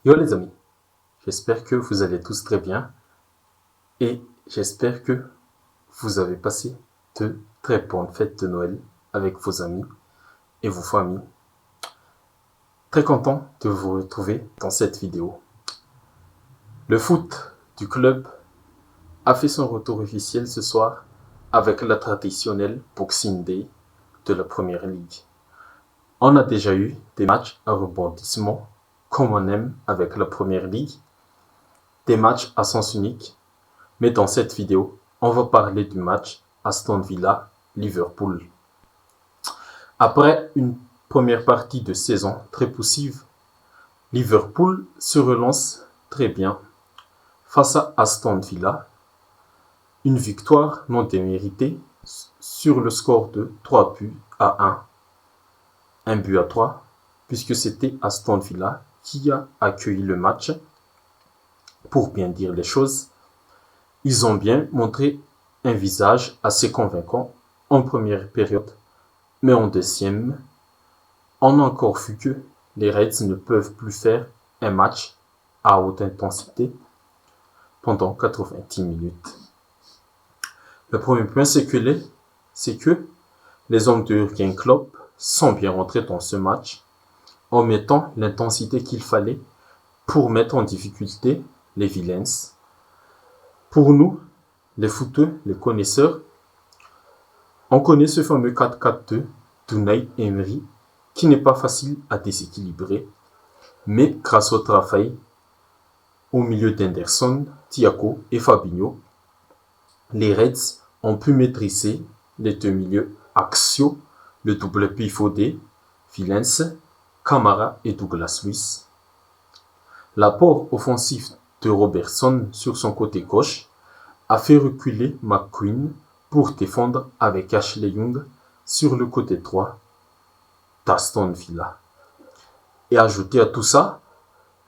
Yo les amis, j'espère que vous allez tous très bien et j'espère que vous avez passé de très bonnes fêtes de Noël avec vos amis et vos familles. Très content de vous retrouver dans cette vidéo. Le foot du club a fait son retour officiel ce soir avec la traditionnelle Boxing Day de la Première Ligue. On a déjà eu des matchs à rebondissement comme on aime avec la Première Ligue, des matchs à sens unique. Mais dans cette vidéo, on va parler du match Aston Villa-Liverpool. Après une première partie de saison très poussive, Liverpool se relance très bien face à Aston Villa. Une victoire non déméritée sur le score de 3 buts à 1. Un but à 3, puisque c'était Aston Villa qui a accueilli le match. Pour bien dire les choses, ils ont bien montré un visage assez convaincant en première période, mais en deuxième, on a encore vu que les Reds ne peuvent plus faire un match à haute intensité pendant 90 minutes. Le premier point, c'est que les hommes de Jürgen Klopp sont bien rentrés dans ce match en mettant l'intensité qu'il fallait pour mettre en difficulté les Villains. Pour nous, les footeux, les connaisseurs, on connaît ce fameux 4-4-2 d'Unai Emery qui n'est pas facile à déséquilibrer, mais grâce au travail au milieu d'Henderson, Thiago et Fabinho, les Reds ont pu maîtriser les deux milieux axiaux, le double pivot des Villains, Kamara et Douglas Luiz. L'apport offensif de Robertson sur son côté gauche a fait reculer McQueen pour défendre avec Ashley Young sur le côté droit d'Aston Villa. Et ajouter à tout ça,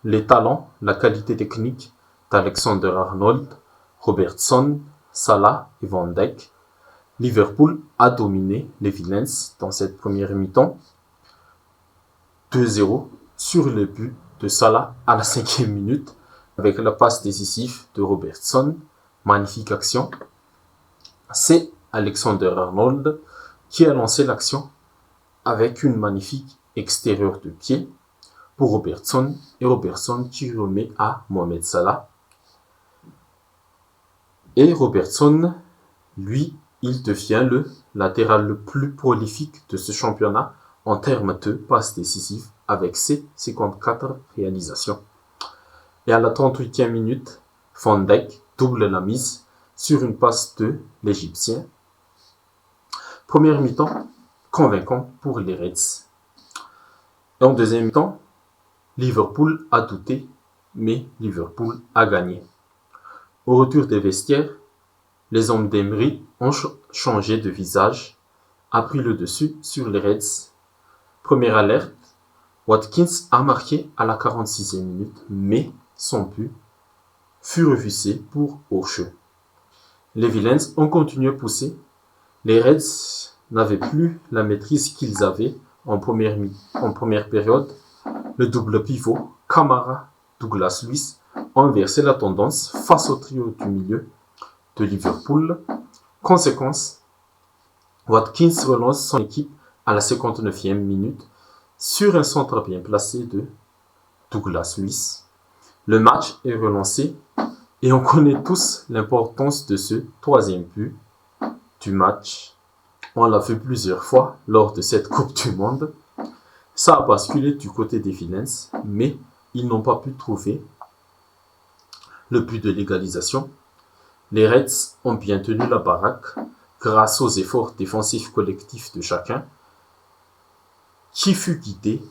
les talents, la qualité technique d'Alexander-Arnold, Robertson, Salah et Van Dijk. Liverpool a dominé les Villains dans cette première mi-temps. 2-0 sur le but de Salah à la 5e minute avec la passe décisive de Robertson. Magnifique action. C'est Alexander-Arnold qui a lancé l'action avec une magnifique extérieure de pied pour Robertson et Robertson qui remet à Mohamed Salah. Et Robertson, lui, il devient le latéral le plus prolifique de ce championnat en termes de passes décisives avec ses 54 réalisations. Et à la 38e minute, Van Dijk double la mise sur une passe de l'Égyptien. Première mi-temps, convaincant pour les Reds. Et en deuxième mi-temps, Liverpool a douté, mais Liverpool a gagné. Au retour des vestiaires, les hommes d'Emery ont changé de visage, a pris le dessus sur les Reds. Première alerte, Watkins a marqué à la 46e minute, mais son but fut refusé pour hors-jeu. Les Villains ont continué à pousser. Les Reds n'avaient plus la maîtrise qu'ils avaient en première période. Le double pivot, Kamara, Douglas Luiz, ont inversé la tendance face au trio du milieu de Liverpool. Conséquence, Watkins relance son équipe à la 59e minute sur un centre bien placé de Douglas Luiz. Le match est relancé et on connaît tous l'importance de ce troisième but du match. On l'a vu plusieurs fois lors de cette Coupe du Monde. Ça a basculé du côté des Villains, mais ils n'ont pas pu trouver le but de l'égalisation. Les Reds ont bien tenu la baraque grâce aux efforts défensifs collectifs de chacun, qui fut guidé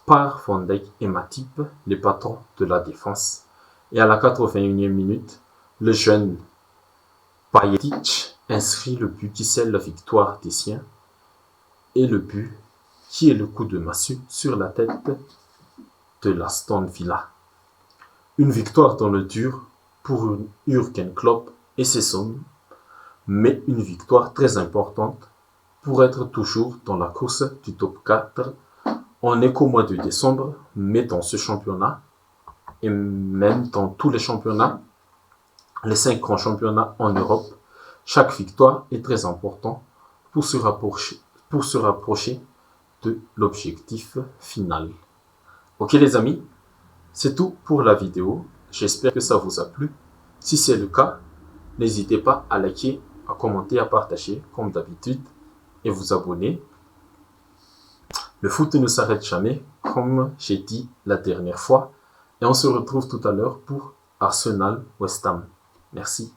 par Van Dijk et Matip, les patrons de la défense. Et à la 81e minute, le jeune Pajetic inscrit le but qui scelle la victoire des siens et le but qui est le coup de massue sur la tête de l'Aston Villa. Une victoire dans le dur pour Jürgen Klopp et ses hommes, mais une victoire très importante pour être toujours dans la course du top 4. On n'est qu'au mois de décembre, mais dans ce championnat, et même dans tous les championnats, les 5 grands championnats en Europe. Chaque victoire est très importante pour se rapprocher de l'objectif final. Ok les amis, c'est tout pour la vidéo. J'espère que ça vous a plu. Si c'est le cas, n'hésitez pas à liker, à commenter, à partager comme d'habitude et vous abonner. Le foot ne s'arrête jamais, comme j'ai dit la dernière fois. Et on se retrouve tout à l'heure pour Arsenal West Ham. Merci.